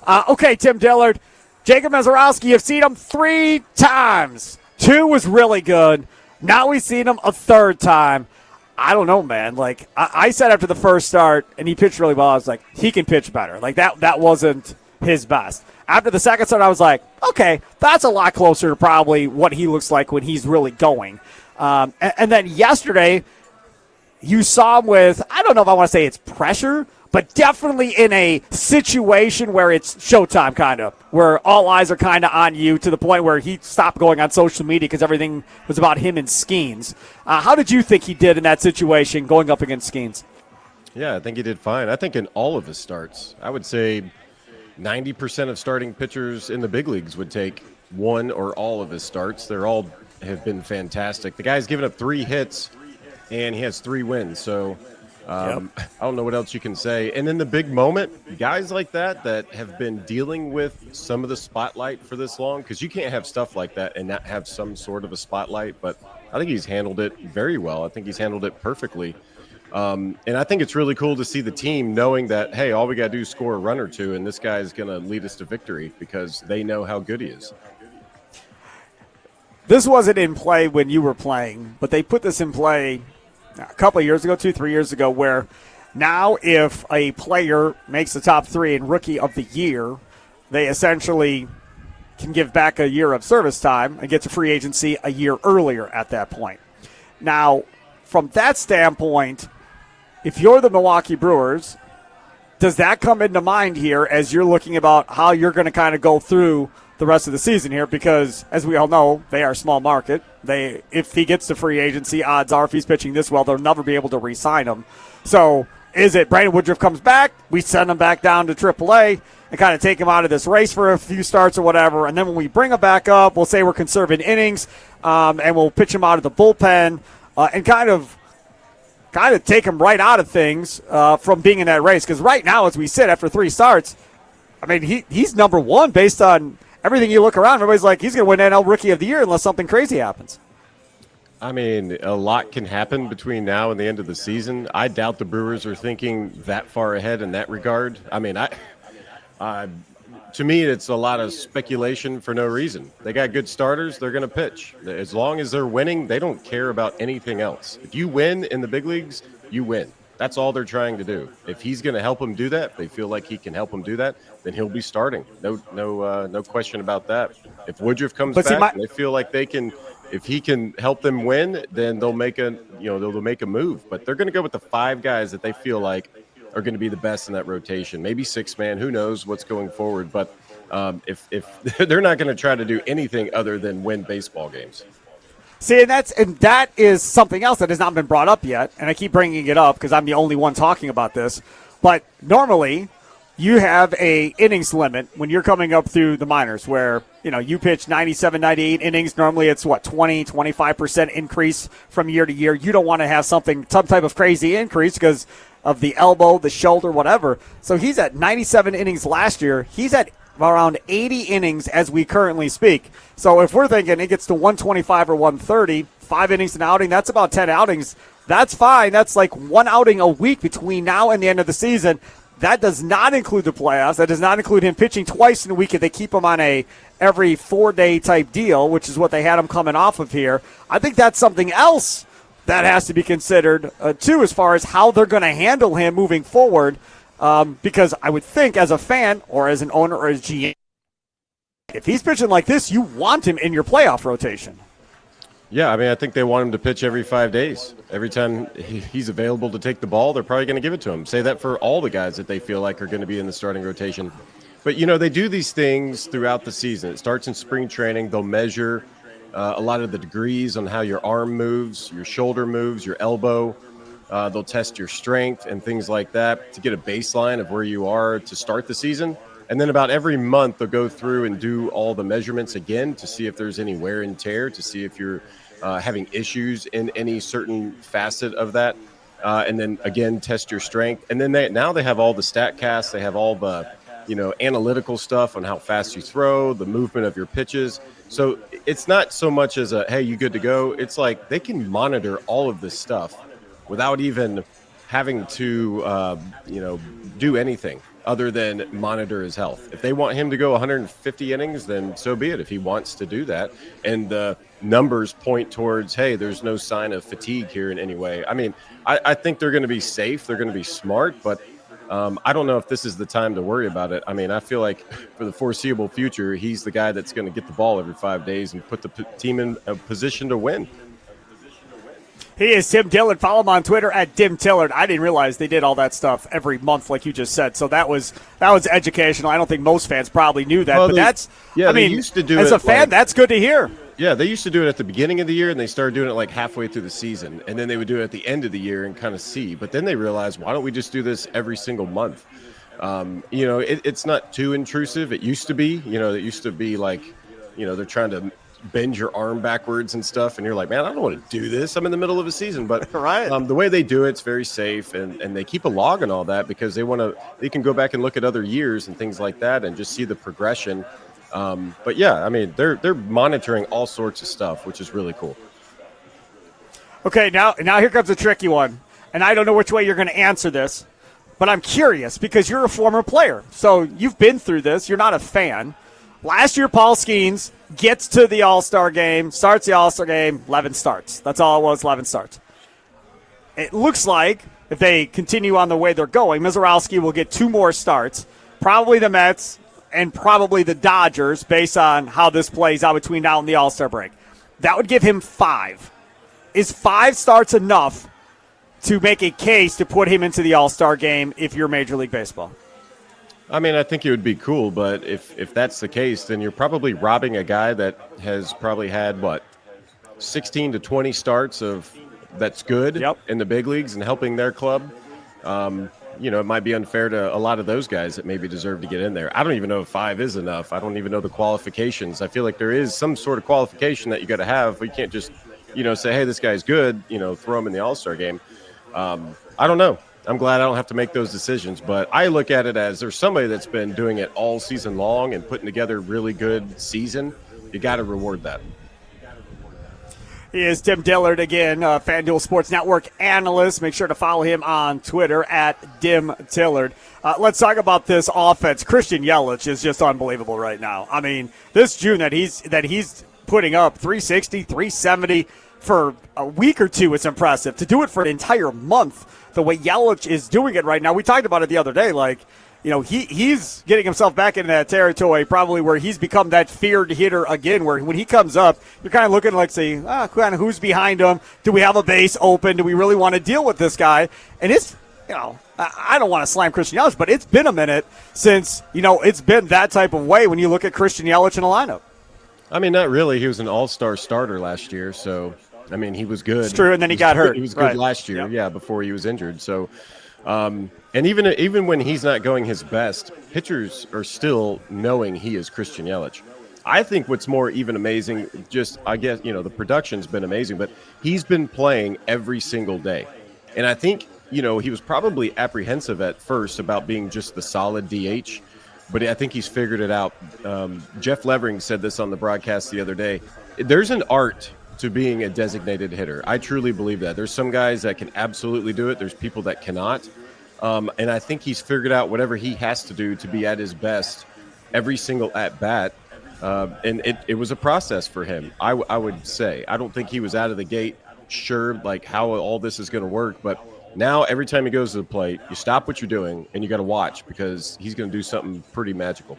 Okay, Tim Dillard. Jacob Misiorowski, you've seen him 3 times. 2 was really good. Now we've seen him a 3rd time. I don't know, man. Like, I said after the first start, and he pitched really well, I was like, he can pitch better. Like, that wasn't his best. After the second start, I was like, okay, that's a lot closer to probably what he looks like when he's really going. And then yesterday, you saw him with, I don't know if I want to say it's pressure, but definitely in a situation where it's showtime, kind of, where all eyes are kind of on you to the point where he stopped going on social media because everything was about him and Skenes. How did you think he did in that situation going up against Skenes? Yeah, I think he did fine. I think in all of his starts, I would say 90% of starting pitchers in the big leagues would take one or all of his starts. They're all have been fantastic. The guy's given up 3 hits, and he has 3 wins. So I don't know what else you can say. And in the big moment, guys like that have been dealing with some of the spotlight for this long, because you can't have stuff like that and not have some sort of a spotlight. But I think he's handled it very well. I think he's handled it perfectly. And I think it's really cool to see the team knowing that, hey, all we got to do is score a run or 2, and this guy is going to lead us to victory because they know how good he is. This wasn't in play when you were playing, but they put this in play a couple of years ago, 2-3 years ago, where now if a player makes the top 3 in Rookie of the Year, they essentially can give back a year of service time and get to free agency a year earlier at that point. Now, from that standpoint, if you're the Milwaukee Brewers, does that come into mind here as you're looking about how you're going to kind of go through the rest of the season here? Because, as we all know, they are a small market. If he gets to free agency, odds are if he's pitching this well, they'll never be able to re-sign him. So is it Brandon Woodruff comes back, we send him back down to AAA and kind of take him out of this race for a few starts or whatever, and then when we bring him back up, we'll say we're conserving innings, and we'll pitch him out of the bullpen and kind of take him right out of things from being in that race. Because right now, as we sit after 3 starts, I mean, he's number 1 based on everything you look around. Everybody's like, he's going to win NL Rookie of the Year unless something crazy happens. I mean, a lot can happen between now and the end of the season. I doubt the Brewers are thinking that far ahead in that regard. I mean, to me, it's a lot of speculation for no reason. They got good starters. They're going to pitch. As long as they're winning, they don't care about anything else. If you win in the big leagues, you win. That's all they're trying to do. If he's going to help them do that, if they feel like he can help them do that, then he'll be starting. No question about that. If Woodruff comes back, and they feel like they can, if he can help them win, then they'll make a move. But they're going to go with the 5 guys that they feel like are going to be the best in that rotation. Maybe 6-man. Who knows what's going forward? But if they're not going to try to do anything other than win baseball games. See, and that is something else that has not been brought up yet, and I keep bringing it up because I'm the only one talking about this. But normally, you have a innings limit when you're coming up through the minors, where you pitch 97, 98 innings. Normally, it's 20, 25% increase from year to year. You don't want to have some type of crazy increase because of the elbow, the shoulder, whatever. So he's at 97 innings last year. He's at around 80 innings as we currently speak. So if we're thinking it gets to 125 or 130, 5 innings an outing, that's about 10 outings. That's fine. That's like 1 outing a week between now and the end of the season. That does not include the playoffs. That does not include him pitching twice in a week if they keep him on a every 4-day type deal, which is what they had him coming off of here. I think that's something else that has to be considered, too, as far as how they're going to handle him moving forward. Because I would think as a fan or as an owner or as GM, if he's pitching like this, you want him in your playoff rotation. Yeah, I mean, I think they want him to pitch every 5 days. Every time he's available to take the ball, they're probably going to give it to him. Say that for all the guys that they feel like are going to be in the starting rotation. But, they do these things throughout the season. It starts in spring training. They'll measure a lot of the degrees on how your arm moves, your shoulder moves, your elbow. They'll test your strength and things like that to get a baseline of where you are to start the season. And then about every month, they'll go through and do all the measurements again to see if there's any wear and tear, to see if you're having issues in any certain facet of that. And then, again, test your strength. And then now they have all the StatCasts. They have all the, analytical stuff on how fast you throw, the movement of your pitches. So it's not so much as hey, you good to go? It's like they can monitor all of this stuff without even having to, do anything. other than monitor his health. If they want him to go 150 innings, then so be it, if he wants to do that. And the numbers point towards, hey, there's no sign of fatigue here in any way. I mean, I think they're going to be safe. They're going to be smart, but I don't know if this is the time to worry about it. I mean, I feel like for the foreseeable future, he's the guy that's going to get the ball every 5 days and put the team in a position to win. He is Tim Dillard. Follow him on Twitter at Dim Tillard. I didn't realize they did all that stuff every month, like you just said. So that was educational. I don't think most fans probably knew that, but they used to do as it a fan, that's good to hear. Yeah, they used to do it at the beginning of the year, and they started doing it like halfway through the season, and then they would do it at the end of the year and kind of see. But then they realized, why don't we just do this every single month? It's not too intrusive. It used to be. It used to be like, they're trying to bend your arm backwards and stuff, and you're like, man, I don't want to do this. I'm in the middle of a season. But right. The way they do it's very safe, and they keep a log and all that because they can go back and look at other years and things like that and just see the progression. But yeah, I mean, they're monitoring all sorts of stuff, which is really cool. Okay, now here comes a tricky one, and I don't know which way you're going to answer this, but I'm curious because you're a former player, so you've been through this. You're not a fan. Last year, Paul Skenes gets to the All-Star game, starts the All-Star game, 11 starts. That's all it was, 11 starts. It looks like if they continue on the way they're going, Misiorowski will get 2 more starts, probably the Mets and probably the Dodgers based on how this plays out between now and the All-Star break. That would give him 5. Is 5 starts enough to make a case to put him into the All-Star game if you're Major League Baseball? I mean, I think it would be cool, but if that's the case, then you're probably robbing a guy that has probably had, 16 to 20 starts of that's good in the big leagues and helping their club. It might be unfair to a lot of those guys that maybe deserve to get in there. I don't even know if 5 is enough. I don't even know the qualifications. I feel like there is some sort of qualification that you got to have. You can't just, say, hey, this guy's good, throw him in the All-Star game. I don't know. I'm glad I don't have to make those decisions, but I look at it as there's somebody that's been doing it all season long and putting together a really good season. You got to reward that. He is Tim Dillard again, FanDuel Sports Network analyst. Make sure to follow him on Twitter at Dim Tillard. Let's talk about this offense. Christian Yelich is just unbelievable right now. I mean, this June that he's putting up 360, 370 for a week or two, it's impressive. To do it for an entire month, the way Yelich is doing it right now, we talked about it the other day, he's getting himself back into that territory probably where he's become that feared hitter again, where when he comes up, you're kind of looking like, say, kind of who's behind him? Do we have a base open? Do we really want to deal with this guy? And it's, I don't want to slam Christian Yelich, but it's been a minute since, it's been that type of way when you look at Christian Yelich in a lineup. I mean, not really. He was an all-star starter last year, so, I mean, he was good. It's true, and then he got hurt. He was good last year, before he was injured. So, and even when he's not going his best, pitchers are still knowing he is Christian Yelich. I think what's more even amazing, the production's been amazing, but he's been playing every single day. And I think, he was probably apprehensive at first about being just the solid DH, but I think he's figured it out. Jeff Levering said this on the broadcast the other day. There's an art to being a designated hitter. I truly believe that. There's some guys that can absolutely do it. There's people that cannot. And I think he's figured out whatever he has to do to be at his best every single at-bat. And it was a process for him, I would say. I don't think he was out of the gate sure how all this is going to work. But now every time he goes to the plate, you stop what you're doing and you got to watch because he's going to do something pretty magical.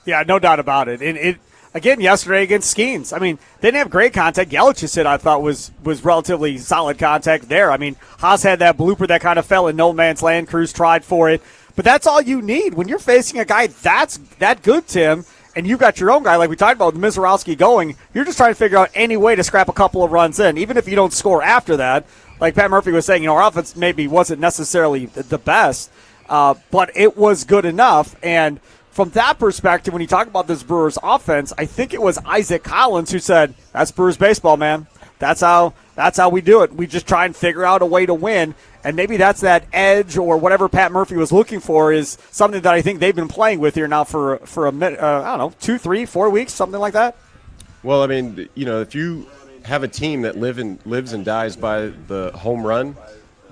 Yeah, no doubt about it. And again, yesterday against Skenes, I mean, they didn't have great contact. Yelich's hit, I thought, was relatively solid contact there. I mean, Haas had that blooper that kind of fell in no man's land. Cruz tried for it. But that's all you need. When you're facing a guy that's that good, Tim, and you've got your own guy, like we talked about with Misiorowski going, you're just trying to figure out any way to scrap a couple of runs in, even if you don't score after that. Like Pat Murphy was saying, our offense maybe wasn't necessarily the best, but it was good enough. And from that perspective, when you talk about this Brewers offense, I think it was Isaac Collins who said, that's Brewers baseball, man. That's how we do it. We just try and figure out a way to win. And maybe that's that edge or whatever Pat Murphy was looking for is something that I think they've been playing with here now for a minute, 2, 3, 4 weeks, something like that. Well, I mean, if you have a team that lives and dies by the home run,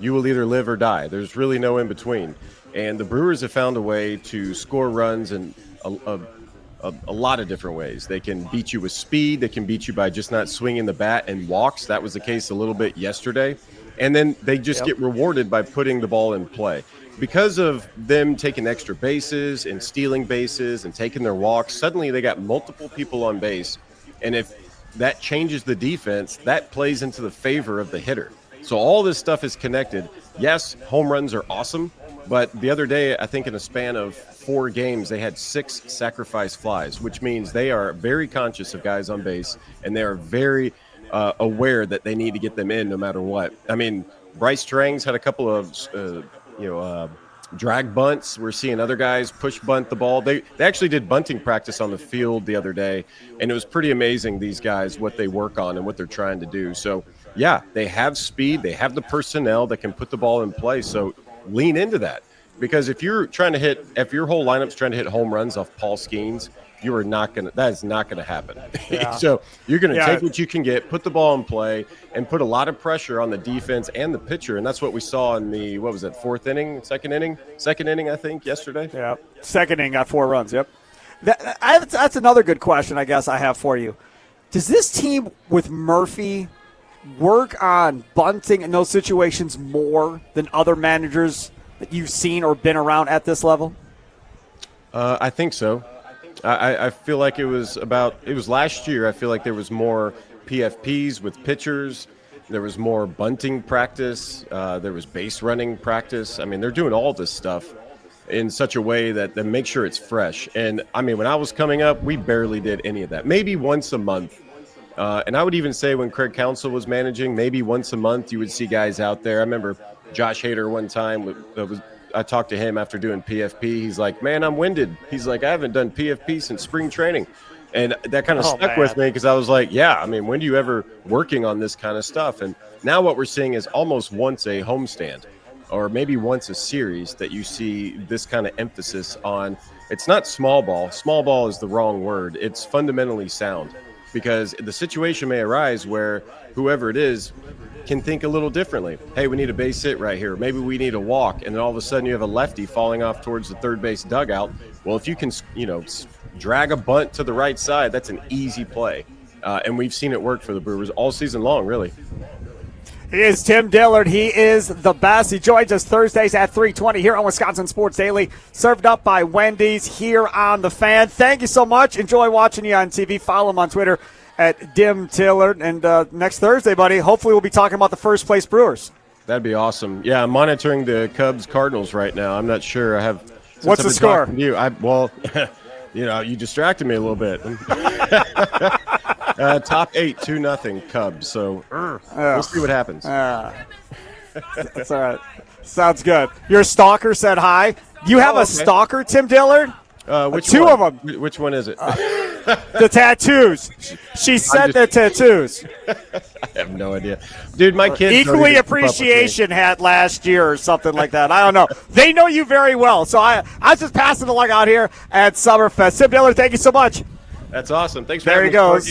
you will either live or die. There's really no in between. And the Brewers have found a way to score runs in a lot of different ways. They can beat you with speed. They can beat you by just not swinging the bat and walks. That was the case a little bit yesterday. And then they just get rewarded by putting the ball in play. Because of them taking extra bases and stealing bases and taking their walks, suddenly they got multiple people on base. And if that changes the defense, that plays into the favor of the hitter. So all this stuff is connected. Yes, home runs are awesome. But the other day, I think in a span of 4 games, they had 6 sacrifice flies, which means they are very conscious of guys on base, and they are very aware that they need to get them in no matter what. I mean, Bryce Strang's had a couple of, drag bunts. We're seeing other guys push bunt the ball. They actually did bunting practice on the field the other day, and it was pretty amazing, these guys, what they work on and what they're trying to do. So, yeah, they have speed. They have the personnel that can put the ball in play. So lean into that, because if your whole lineup's trying to hit home runs off Paul Skenes, that is not gonna happen. Yeah. So you're gonna take what you can get, put the ball in play, and put a lot of pressure on the defense and the pitcher. And that's what we saw in the, what was it, second inning, I think, yesterday. Yeah, second inning got 4 runs. Yep. That's another good question I guess I have for you. Does this team with Murphy work on bunting in those situations more than other managers that you've seen or been around at this level? I think so. I feel like it was last year. I feel like there was more PFPs with pitchers. There was more bunting practice. There was base running practice. I mean, they're doing all this stuff in such a way that they make sure it's fresh. And, I mean, when I was coming up, we barely did any of that. Maybe once a month. And I would even say when Craig Counsell was managing, maybe once a month you would see guys out there. I remember Josh Hader one time, I talked to him after doing PFP. He's like, man, I'm winded. He's like, I haven't done PFP since spring training. And that kind of stuck with me, because I was like, yeah, I mean, when do you ever working on this kind of stuff? And now what we're seeing is almost once a homestand, or maybe once a series, that you see this kind of emphasis on. It's not small ball. Small ball is the wrong word. It's fundamentally sound, because the situation may arise where whoever it is can think a little differently. Hey, we need a base hit right here. Maybe we need a walk. And then all of a sudden you have a lefty falling off towards the third base dugout. Well, if you can, drag a bunt to the right side, that's an easy play. And we've seen it work for the Brewers all season long, really. He is Tim Dillard. He is the best. He joins us Thursdays at 3:20 here on Wisconsin Sports Daily, served up by Wendy's here on The Fan. Thank you so much. Enjoy watching you on TV. Follow him on Twitter at Dim Dillard. And next Thursday, buddy, hopefully we'll be talking about the first place Brewers. That'd be awesome. Yeah, I'm monitoring the Cubs-Cardinals right now. I'm not sure. What's the score? You distracted me a little bit. Top 8, 2-0 Cubs. So we'll see what happens. That's all right. Sounds good. Your stalker said hi. You have a stalker, Tim Dillard? Two of them. Which one is it? The tattoos. She said the tattoos. I have no idea. Dude, my kids Equally Appreciation hat last year or something like that. I don't know. They know you very well. So I just passing the luck out here at Summerfest. Tim Dillard, thank you so much. That's awesome. Thanks for having me. There he goes.